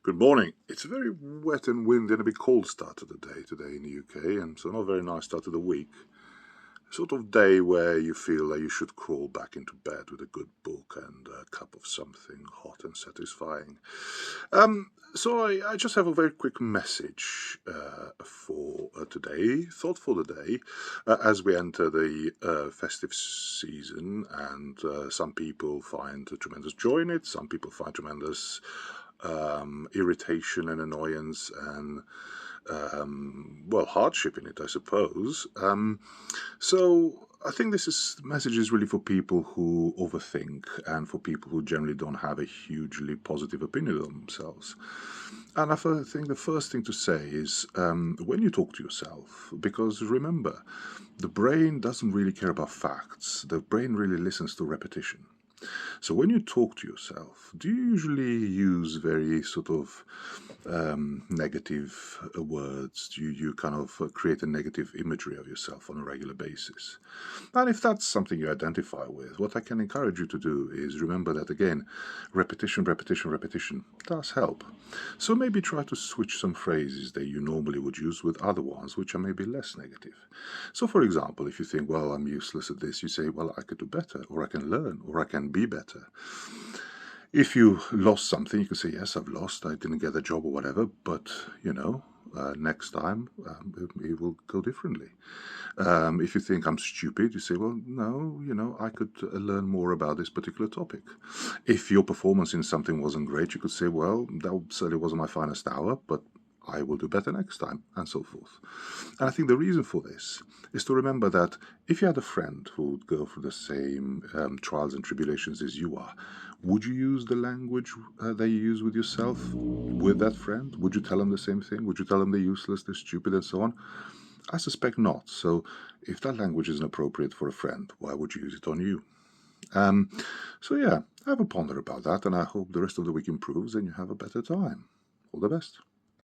Good morning. It's a very wet and windy and a bit cold start to the day today in the UK, and so not a very nice start to the week. Sort of day where you feel like you should crawl back into bed with a good book and a cup of something hot and satisfying. So I just have a very quick message for today, thought for the day, as we enter the festive season, and some people find a tremendous joy in it, some people find tremendous irritation and annoyance and well, hardship in it, I suppose. So I think message is really for people who overthink and for people who generally don't have a hugely positive opinion of themselves. And think the first thing to say is when you talk to yourself, because remember, the brain doesn't really care about facts. The brain really listens to repetition. So when you talk to yourself, do you usually use very sort of negative words? Do you kind of create a negative imagery of yourself on a regular basis? And if that's something you identify with, what I can encourage you to do is remember that again, repetition, repetition, repetition does help. So maybe try to switch some phrases that you normally would use with other ones which are maybe less negative. So, for example, if you think, well, I'm useless at this, you say, well, I could do better, or I can learn, or I can be better. If you lost something, you can say, yes, I've lost, I didn't get a job or whatever, but, next time it will go differently. If you think I'm stupid, you say, well, no, I could learn more about this particular topic. If your performance in something wasn't great, you could say, well, that certainly wasn't my finest hour, but I will do better next time, and so forth. And I think the reason for this is to remember that if you had a friend who would go through the same trials and tribulations as you are, would you use the language that you use with yourself with that friend? Would you tell them the same thing? Would you tell them they're useless, they're stupid, and so on? I suspect not. So if that language isn't appropriate for a friend, why would you use it on you? Um, so yeah, have a ponder about that, and I hope the rest of the week improves and you have a better time. All the best.